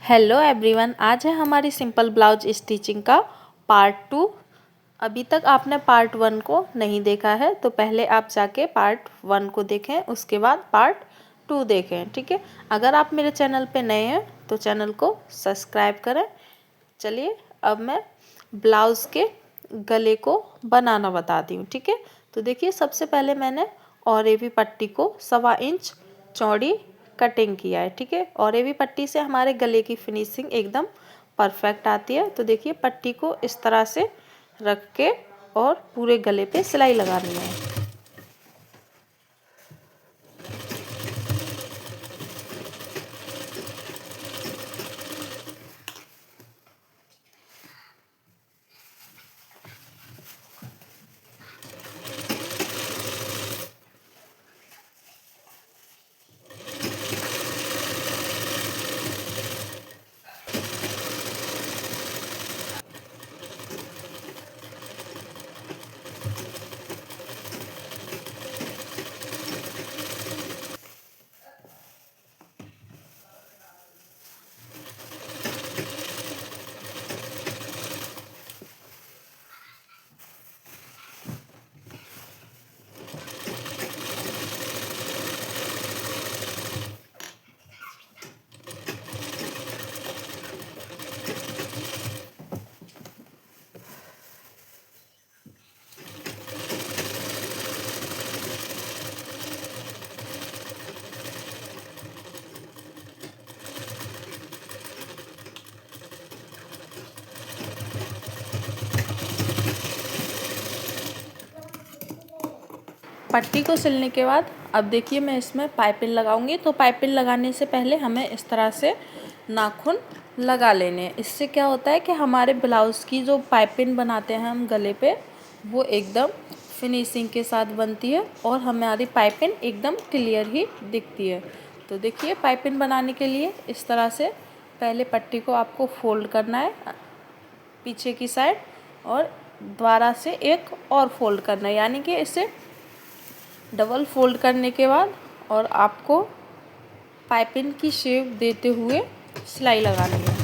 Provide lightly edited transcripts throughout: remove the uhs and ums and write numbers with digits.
Hello everyone, आज है हमारी सिंपल ब्लाउज स्टिचिंग का पार्ट 2। अभी तक आपने पार्ट 1 को नहीं देखा है तो पहले आप जाके पार्ट 1 को देखें, उसके बाद पार्ट 2 देखें। ठीक है, अगर आप मेरे चैनल पे नए हैं तो चैनल को सब्सक्राइब करें। चलिए अब मैं ब्लाउज़ के गले को बनाना बताती हूँ। ठीक है, तो देखिए सबसे पहले मैंने और ये भी पट्टी को 1.25 इंच चौड़ी कटिंग किया है। ठीक है, और ये भी पट्टी से हमारे गले की फिनिशिंग एकदम परफेक्ट आती है। तो देखिए पट्टी को इस तरह से रख के और पूरे गले पे सिलाई लगानी है। पट्टी को सिलने के बाद अब देखिए मैं इसमें पाइपिंग लगाऊंगी। तो पाइपिंग लगाने से पहले हमें इस तरह से नाखून लगा लेने हैं। इससे क्या होता है कि हमारे ब्लाउज़ की जो पाइपिंग बनाते हैं हम गले पे, वो एकदम फिनिशिंग के साथ बनती है और हमारी पाइपिंग एकदम क्लियर ही दिखती है। तो देखिए पाइपिंग बनाने के लिए इस तरह से पहले पट्टी को आपको फोल्ड करना है पीछे की साइड, और दोबारा से एक और फोल्ड करना है, यानी कि इसे डबल फोल्ड करने के बाद और आपको पाइपिंग की शेप देते हुए सिलाई लगानी है।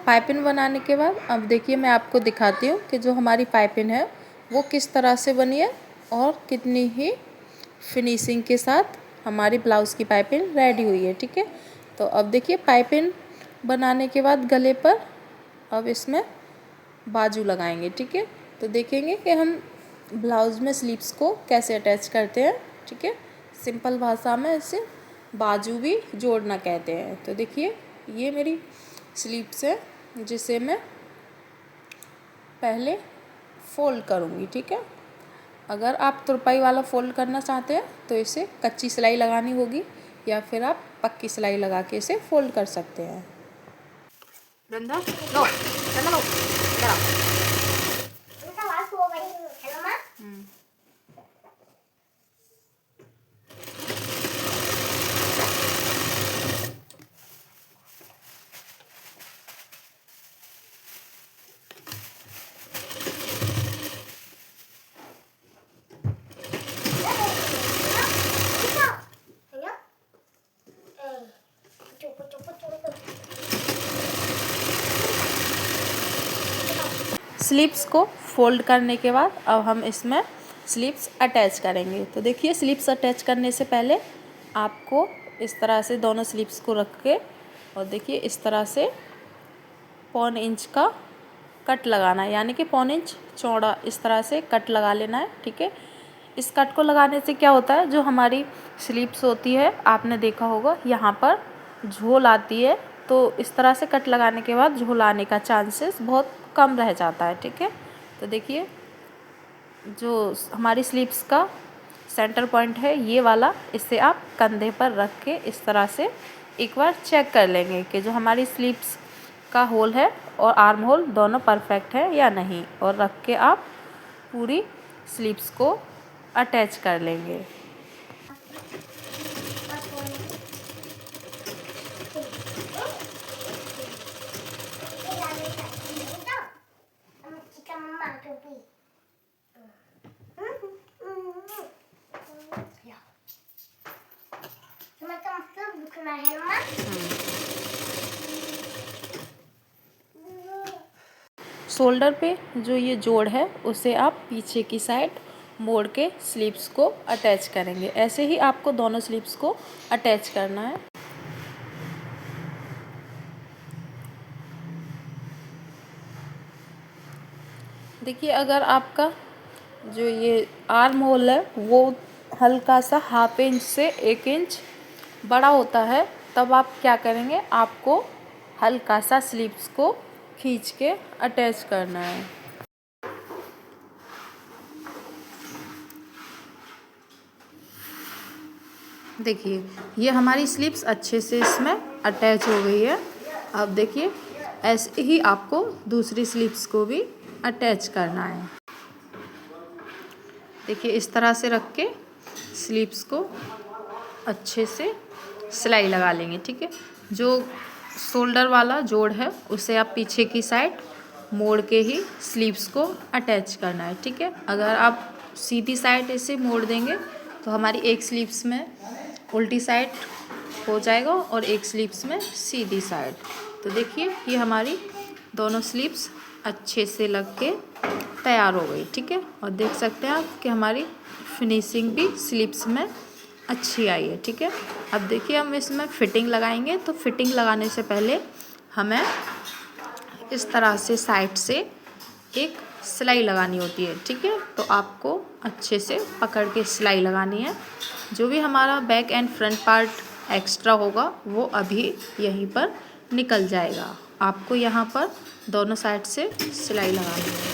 पाइपिंग बनाने के बाद अब देखिए मैं आपको दिखाती हूँ कि जो हमारी पाइपिंग है वो किस तरह से बनी है और कितनी ही फिनिशिंग के साथ हमारी ब्लाउज़ की पाइपिंग रेडी हुई है। ठीक है, तो अब देखिए पाइपिंग बनाने के बाद गले पर अब इसमें बाजू लगाएंगे। ठीक है, तो देखेंगे कि हम ब्लाउज़ में स्लीव्स को कैसे अटैच करते हैं। ठीक है, सिंपल भाषा में इसे बाजू भी जोड़ना कहते हैं। तो देखिए ये मेरी स्लीव्स है जिसे मैं पहले फ़ोल्ड करूँगी। ठीक है, अगर आप तुरपाई वाला फ़ोल्ड करना चाहते हैं तो इसे कच्ची सिलाई लगानी होगी या फिर आप पक्की सिलाई लगा के इसे फ़ोल्ड कर सकते हैं। रंदा लो, रंदा लो, इधर आओ। स्लीव्स को फ़ोल्ड करने के बाद अब हम इसमें स्लीव्स अटैच करेंगे। तो देखिए स्लीव्स अटैच करने से पहले आपको इस तरह से दोनों स्लीव्स को रख के और देखिए इस तरह से 1.25 इंच का कट लगाना है, यानी कि 1.25 इंच चौड़ा इस तरह से कट लगा लेना है। ठीक है, इस कट को लगाने से क्या होता है, जो हमारी स्लीव्स होती है आपने देखा होगा यहाँ पर झोल आती है, तो इस तरह से कट लगाने के बाद झोल आने का चांसेस बहुत कम रह जाता है। ठीक है, तो देखिए जो हमारी स्लीव्स का सेंटर पॉइंट है ये वाला, इसे आप कंधे पर रख के इस तरह से एक बार चेक कर लेंगे कि जो हमारी स्लीव्स का होल है और आर्म होल दोनों परफेक्ट है या नहीं, और रख के आप पूरी स्लीव्स को अटैच कर लेंगे। शोल्डर पे जो ये जोड़ है उसे आप पीछे की साइड मोड़ के स्लीव्स को अटैच करेंगे। ऐसे ही आपको दोनों स्लीव्स को अटैच करना है। देखिए अगर आपका जो ये आर्म होल है वो हल्का सा 1/2 इंच से 1 इंच बड़ा होता है, तब आप क्या करेंगे, आपको हल्का सा स्लीव्स को खींच के अटैच करना है। देखिए ये हमारी स्लीव्स अच्छे से इसमें अटैच हो गई है। अब देखिए ऐसे ही आपको दूसरी स्लीव्स को भी अटैच करना है। देखिए इस तरह से रख के स्लीव्स को अच्छे से सिलाई लगा लेंगे। ठीक है, जो शोल्डर वाला जोड़ है उसे आप पीछे की साइड मोड़ के ही स्लीव्स को अटैच करना है। ठीक है, अगर आप सीधी साइड इसे मोड़ देंगे तो हमारी एक स्लीव्स में उल्टी साइड हो जाएगा और एक स्लीव्स में सीधी साइड। तो देखिए ये हमारी दोनों स्लीव्स अच्छे से लग के तैयार हो गई। ठीक है, और देख सकते हैं आप कि हमारी फिनिशिंग भी स्लीव्स में अच्छी आई है। ठीक है, अब देखिए हम इसमें फ़िटिंग लगाएंगे। तो फ़िटिंग लगाने से पहले हमें इस तरह से साइड से एक सिलाई लगानी होती है। ठीक है, तो आपको अच्छे से पकड़ के सिलाई लगानी है। जो भी हमारा back and front part extra होगा वो अभी यहीं पर निकल जाएगा। आपको यहाँ पर दोनों साइड से सिलाई लगानी है।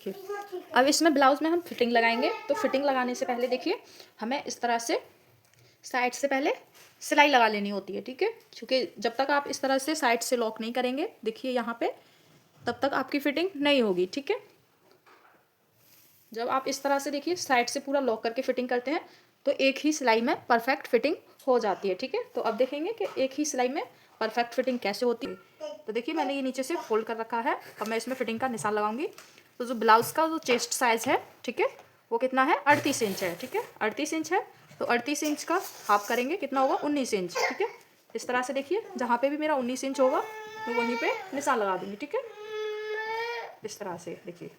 देखिए अब इसमें ब्लाउज़ में हम फिटिंग लगाएंगे। तो फिटिंग लगाने से पहले देखिए हमें इस तरह से साइड से पहले सिलाई लगा लेनी होती है, ठीक है। क्योंकि जब तक आप इस तरह से साइड से लॉक नहीं करेंगे, देखिए यहाँ पे, तब तक आपकी फिटिंग नहीं होगी, ठीक है। जब आप इस तरह से देखिए साइड से पूरा लॉक करके फिटिंग करते हैं तो एक ही सिलाई में परफेक्ट फिटिंग हो जाती है, ठीक है। तो अब देखेंगे कि एक ही सिलाई में परफेक्ट फिटिंग कैसे होती है। तो देखिए मैंने ये नीचे से फोल्ड कर रखा है। अब मैं इसमें फिटिंग का निशान लगाऊंगी। तो जो ब्लाउज़ का जो चेस्ट साइज़ है, ठीक है, वो कितना है, 38 इंच है, ठीक है। 38 इंच है तो 38 इंच का हाफ करेंगे, कितना होगा, 19 इंच, ठीक है। इस तरह से देखिए जहाँ पे भी मेरा 19 इंच होगा मैं वहीं पे निशान लगा दूँगी, ठीक है। इस तरह से देखिए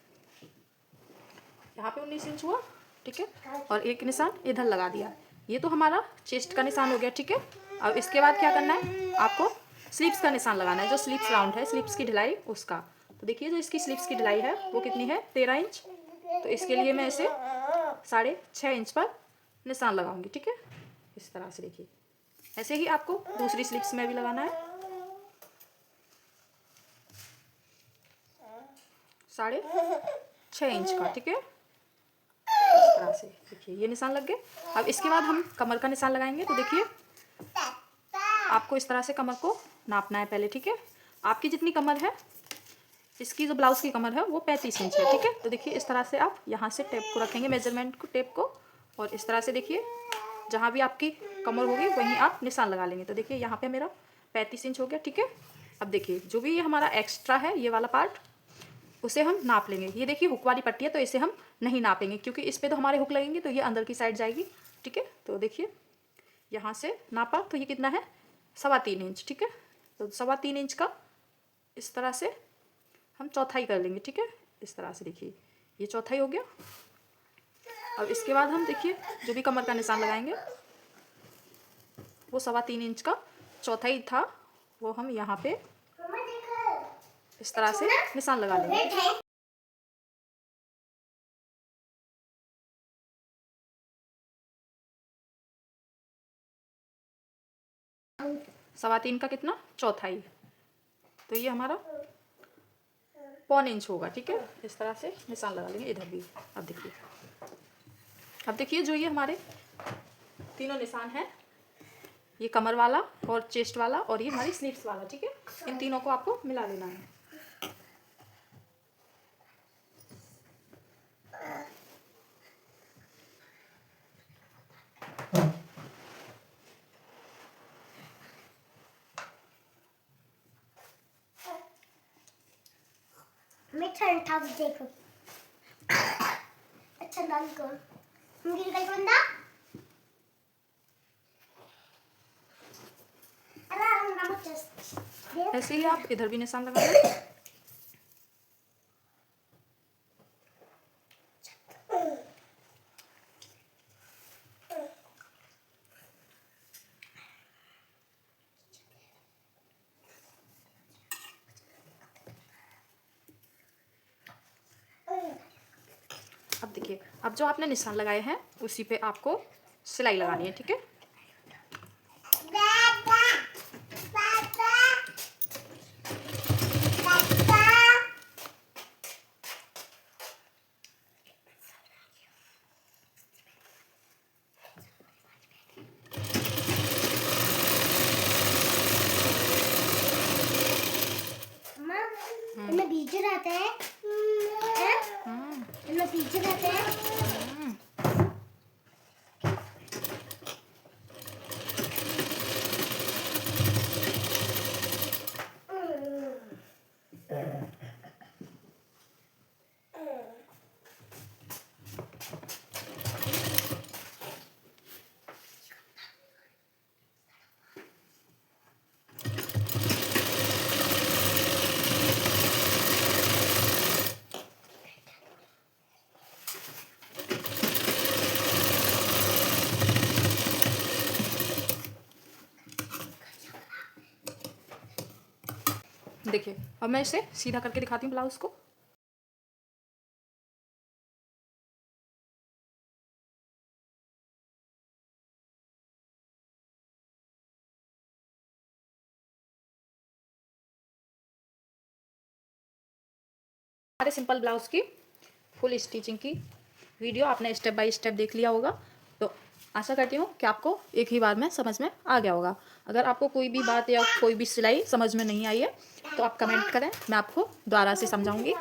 यहाँ पे 19 इंच हुआ, ठीक है, और एक निशान इधर लगा दिया। ये तो हमारा चेस्ट का निशान हो गया, ठीक है। अब इसके बाद क्या करना है, आपको स्लीव्स का निशान लगाना है। जो स्लीव्स राउंड है, स्लीव्स की ढिलाई उसका। तो देखिए जो इसकी स्लीव्स की ढिलाई है वो कितनी है, 13 इंच। तो इसके लिए मैं इसे 6.5 इंच पर निशान लगाऊंगी, ठीक है। इस तरह से देखिए ऐसे ही आपको दूसरी स्लीव्स में भी लगाना है। 6.5 इंच का, ठीक है। इस तरह से देखिए ये निशान लग गए। अब इसके बाद हम कमर का निशान लगाएंगे। तो देखिए आपको इस तरह से कमर को नापना है पहले, ठीक है। आपकी जितनी कमर है, इसकी जो ब्लाउज़ की कमर है वो 35 इंच है, ठीक है। तो देखिए इस तरह से आप यहाँ से टेप को रखेंगे, मेजरमेंट को, टेप को, और इस तरह से देखिए जहाँ भी आपकी कमर होगी वहीं आप निशान लगा लेंगे। तो देखिए यहाँ पे मेरा 35 इंच हो गया, ठीक है। अब देखिए जो भी ये हमारा एक्स्ट्रा है, ये वाला पार्ट, उसे हम नाप लेंगे। ये देखिए हुक वाली पट्टी है तो इसे हम नहीं नापेंगे क्योंकि इस पे तो हमारे हुक लगेंगे तो ये अंदर की साइड जाएगी, ठीक है। तो देखिए यहाँ से नापा तो ये कितना है, 3.25 इंच, ठीक है। तो 3.25 इंच का इस तरह से हम चौथाई कर लेंगे, ठीक है। इस तरह से देखिए ये चौथाई हो गया। अब इसके बाद हम देखिए जो भी कमर का निशान लगाएंगे वो 3.25 इंच का चौथाई था, वो हम यहाँ पे इस तरह से निशान लगा लेंगे। 3.25 का कितना, चौथाई। तो ये हमारा 1.25 इंच होगा, ठीक है। इस तरह से निशान लगा लेंगे इधर भी। अब देखिए जो ये हमारे तीनों निशान हैं, ये कमर वाला और चेस्ट वाला और ये हमारी स्लीव्स वाला, ठीक है। इन तीनों को आपको मिला लेना है। मैं ठंडा देखो अच्छा ना कर गिर गई बंदा ऐसे ही आप इधर भी निशान लगा लें। अब देखिए अब जो आपने निशान लगाए हैं उसी पे आपको सिलाई लगानी है, ठीक है। इनमें बीज रहते हैं, इनमें बीज रहते हैं। देखिए अब मैं इसे सीधा करके दिखाती हूँ ब्लाउज को। हमारे सिंपल ब्लाउज की फुल स्टिचिंग की वीडियो आपने स्टेप बाय स्टेप देख लिया होगा। तो आशा करती हूँ कि आपको एक ही बार में समझ में आ गया होगा। अगर आपको कोई भी बात या कोई भी सिलाई समझ में नहीं आई है तो आप कमेंट करें, मैं आपको दोबारा से समझाऊंगी।